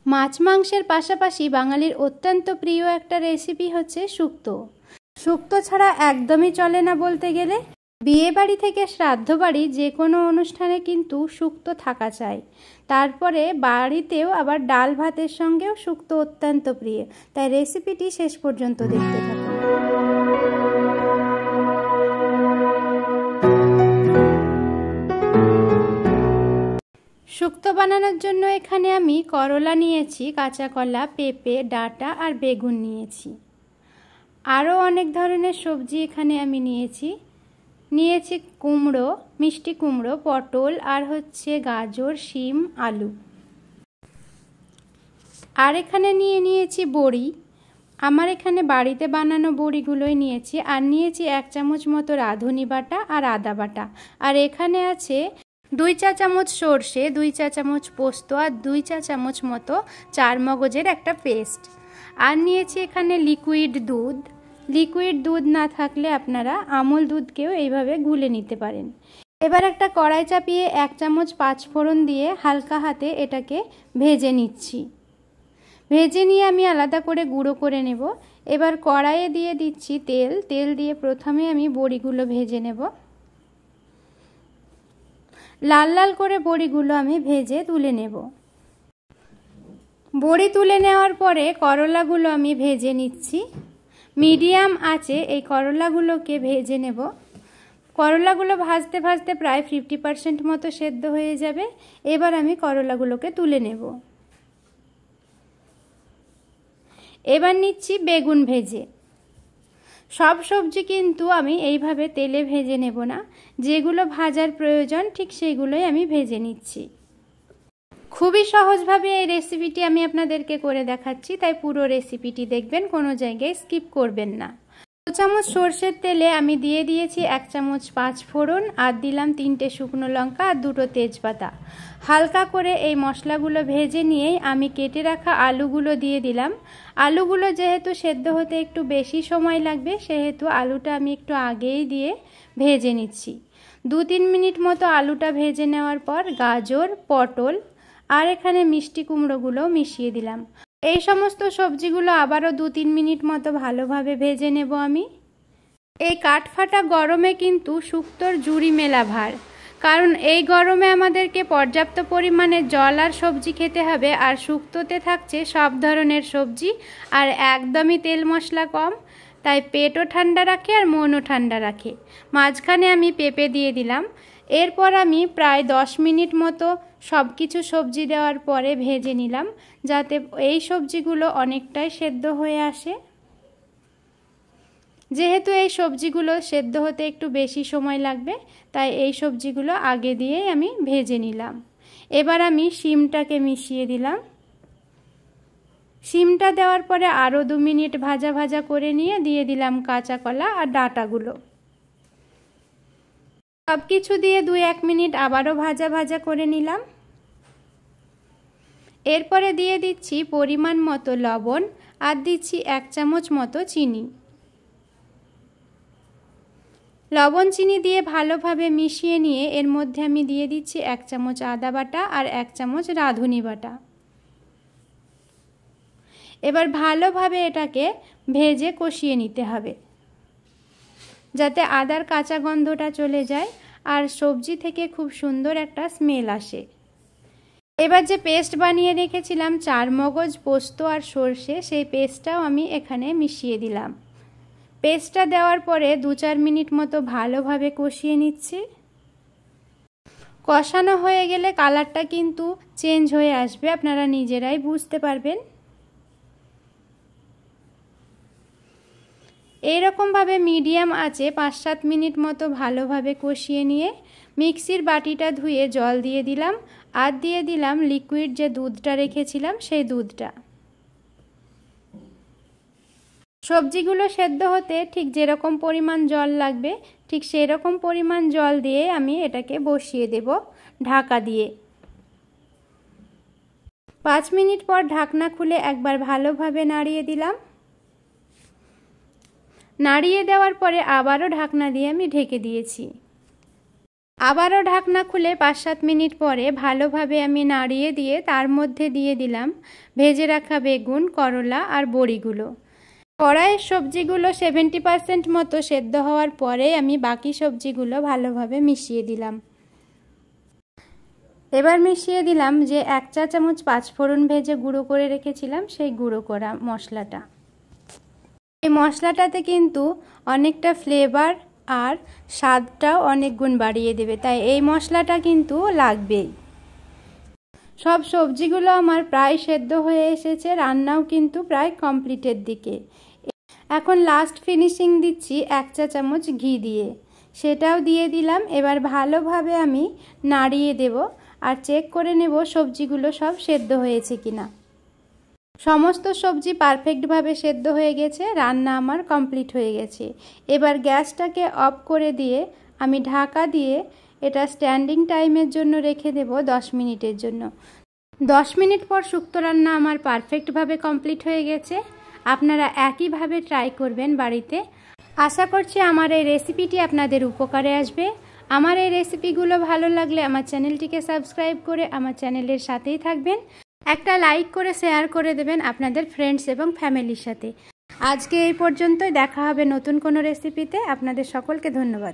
মাছ মাংসের পাশাপাশি বাঙালির অত্যন্ত প্রিয় একটা রেসিপি হচ্ছে শুক্তো। শুক্তো ছাড়া একদমই চলে না বলতে গেলে। বিয়ে বাড়ি থেকে শ্রাদ্ধ বাড়ি যে কোনো অনুষ্ঠানে কিন্তু শুক্তো থাকা চাই। তারপরে বাড়িতেও আবার ডাল ভাতের সঙ্গেও শুক্তো অত্যন্ত প্রিয়, তাই রেসিপিটি শেষ পর্যন্ত দেখতে থাকুন। শুক্তো বানানোর জন্য এখানে আমি করলা নিয়েছি, কাঁচা কলা, পেঁপে, ডাঁটা আর বেগুন নিয়েছি। আরও অনেক ধরনের সবজি এখানে আমি নিয়েছি কুমড়ো, মিষ্টি কুমড়ো, পটল আর হচ্ছে গাজর, শিম, আলু। আর এখানে নিয়েছি বড়ি। আমার এখানে বাড়িতে বানানো বড়িগুলোই নিয়েছি। আর নিয়েছি 1 চামচ মতো রাঁধুনি বাটা আর আদা বাটা। আর এখানে আছে 2 চা চামচ সর্ষে, 2 চা চামচ পোস্ত আর 2 চা চামচ মতো চারমগজের একটা পেস্ট। আর নিয়েছি এখানে লিকুইড দুধ। লিকুইড দুধ না থাকলে আপনারা আমুল দুধকেও এইভাবে গুলে নিতে পারেন। এবার একটা কড়াই চাপিয়ে 1 চামচ 5 ফোড়ন দিয়ে হালকা হাতে এটাকে ভেজে নিচ্ছি। ভেজে নিয়ে আমি আলাদা করে গুঁড়ো করে নেব। এবার কড়াইয়ে দিয়ে দিচ্ছি তেল দিয়ে প্রথমে আমি বড়িগুলো ভেজে নেব। লাল লাল করে বড়িগুলো আমি ভেজে তুলে নেব। বড়ি তুলে নেওয়ার পরে করলাগুলো আমি ভেজে নিচ্ছি। মিডিয়াম আঁচে এই করলাগুলোকে ভেজে নেব। করলাগুলো ভাজতে ভাজতে প্রায় 50% মতো সেদ্ধ হয়ে যাবে। এবার আমি করলাগুলোকে তুলে নেব। এবার নিচ্ছি বেগুন ভেজে। সব সবজি কিন্তু আমি এইভাবে তেলে ভেজে নেব না, যেগুলো ভাজার প্রয়োজন ঠিক সেইগুলোই আমি ভেজে নিচ্ছি। খুবই সহজভাবে এই রেসিপিটি আমি আপনাদেরকে করে দেখাচ্ছি, তাই পুরো রেসিপিটি দেখবেন, কোনো জায়গায় স্কিপ করবেন না। 2 চামচ সর্ষের তেলে আমি দিয়ে দিয়েছি 1 চামচ 5 ফোড়ন আর দিলাম 3টে শুকনো লঙ্কা আর 2টো তেজপাতা। হালকা করে এই মশলাগুলো ভেজে নিয়েই আমি কেটে রাখা আলুগুলো দিয়ে দিলাম। আলুগুলো যেহেতু সেদ্ধ হতে একটু বেশি সময় লাগবে, সেহেতু আলুটা আমি একটু আগেই দিয়ে ভেজে নিচ্ছি। 2-3 মিনিট মতো আলুটা ভেজে নেওয়ার পর গাজর, পটল আর এখানে মিষ্টি কুমড়োগুলো মিশিয়ে দিলাম। এই সমস্ত সবজিগুলো আবারও 2-3 মিনিট মতো ভালোভাবে ভেজে নেব আমি। এই কাঠফাটা গরমে কিন্তু শুক্তোর জুড়ি মেলা ভার, কারণ এই গরমে আমাদেরকে পর্যাপ্ত পরিমাণে জল আর সবজি খেতে হবে। আর শুক্তোতে থাকছে সব ধরনের সবজি আর একদমই তেল মশলা কম, তাই পেটও ঠান্ডা রাখে আর মনও ঠান্ডা রাখে। মাঝখানে আমি পেঁপে দিয়ে দিলাম। এরপর আমি প্রায় 10 মিনিট মতো সব কিছু সবজি দেওয়ার পরে ভেজে নিলাম, যাতে এই সবজিগুলো অনেকটাই সেদ্ধ হয়ে আসে। যেহেতু এই সবজিগুলো সেদ্ধ হতে একটু বেশি সময় লাগবে, তাই এই সবজিগুলো আগে দিয়েই আমি ভেজে নিলাম। এবার আমি শিমটাকে মিশিয়ে দিলাম। শিমটা দেওয়ার পরে আরও 2 মিনিট ভাজা ভাজা করে নিয়ে দিয়ে দিলাম কাঁচা কলা আর ডাঁটাগুলো। সব কিছু দিয়ে 2-1 মিনিট আবারও ভাজা ভাজা করে নিলাম। এরপরে দিয়ে দিচ্ছি পরিমাণ মতো লবণ আর দিচ্ছি 1 চামচ মতো চিনি। লবণ চিনি দিয়ে ভালোভাবে মিশিয়ে নিয়ে এর মধ্যে আমি দিয়ে দিচ্ছি 1 চামচ আদা বাটা আর 1 চামচ রাঁধুনি বাটা। এবার ভালোভাবে এটাকে ভেজে কষিয়ে নিতে হবে, যাতে আদার কাঁচা গন্ধটা চলে যায় আর সবজি থেকে খুব সুন্দর একটা স্মেল আসে। এবার যে পেস্ট বানিয়ে রেখেছিলাম চারমগজ, পোস্ত আর সর্ষে, সেই পেস্টটাও আমি এখানে মিশিয়ে দিলাম। পেস্টটা দেওয়ার পরে 2-4 মিনিট মতো ভালোভাবে কষিয়ে নিচ্ছি। কষানো হয়ে গেলে কালারটা কিন্তু চেঞ্জ হয়ে আসবে, আপনারা নিজেরাই বুঝতে পারবেন। এইরকমভাবে মিডিয়াম আঁচে 5-7 মিনিট মতো ভালোভাবে কষিয়ে নিয়ে মিক্সির বাটিটা ধুয়ে জল দিয়ে দিলাম আর দিয়ে দিলাম লিকুইড যে দুধটা রেখেছিলাম সেই দুধটা। সবজিগুলো সেদ্ধ হতে ঠিক যেরকম পরিমাণ জল লাগবে ঠিক সেই রকম পরিমাণ জল দিয়ে আমি এটাকে বসিয়ে দেব ঢাকা দিয়ে। 5 মিনিট পর ঢাকনা খুলে একবার ভালোভাবে নাড়িয়ে দিলাম। নাড়িয়ে দেওয়ার পরে আবারও ঢাকনা দিয়ে আমি ঢেকে দিয়েছি। আবারও ঢাকনা খুলে 5-7 মিনিট পরে ভালোভাবে আমি নাড়িয়ে দিয়ে তার মধ্যে দিয়ে দিলাম ভেজে রাখা বেগুন, করলা আর বড়িগুলো। কড়াইয়ের সবজিগুলো 70% মতো সেদ্ধ হওয়ার পরে আমি বাকি সবজিগুলো ভালোভাবে মিশিয়ে দিলাম। এবার মিশিয়ে দিলাম যে 1 চা চামচ 5 ফোড়ন ভেজে গুঁড়ো করে রেখেছিলাম সেই গুঁড়ো করা মশলাটা। এই মশলাটাতে কিন্তু অনেকটা ফ্লেভার আর স্বাদটাও অনেক গুণ বাড়িয়ে দেবে, তাই এই মশলাটা কিন্তু লাগবেই। সব সবজিগুলো আমার প্রায় সেদ্ধ হয়ে এসেছে, রান্নাও কিন্তু প্রায় কমপ্লিটের দিকে। এখন লাস্ট ফিনিশিং দিচ্ছি 1 চা চামচ ঘি দিয়ে, সেটাও দিয়ে দিলাম। এবার ভালোভাবে আমি নাড়িয়ে দেব আর চেক করে নেব সবজিগুলো সব সেদ্ধ হয়েছে কিনা। সমস্ত সবজি পারফেক্টভাবে সেদ্ধ হয়ে গেছে, রান্না আমার কমপ্লিট হয়ে গেছে। এবার গ্যাসটাকে অফ করে দিয়ে আমি ঢাকা দিয়ে এটা স্ট্যান্ডিং টাইমের জন্য রেখে দেব 10 মিনিটের জন্য। 10 মিনিট পর শুক্তো রান্না আমার পারফেক্টভাবে কমপ্লিট হয়ে গেছে। আপনারা একইভাবে ট্রাই করবেন বাড়িতে। আশা করছি আমার এই রেসিপিটি আপনাদের উপকারে আসবে। আমার এই রেসিপিগুলো ভালো লাগলে আমার চ্যানেলটিকে সাবস্ক্রাইব করে আমার চ্যানেলের সাথেই থাকবেন। একটা লাইক করে শেয়ার করে দেবেন আপনাদের ফ্রেন্ডস এবং ফ্যামিলির সাথে। আজকে এই পর্যন্তই, দেখা হবে নতুন কোনো রেসিপিতে। আপনাদের সকলকে ধন্যবাদ।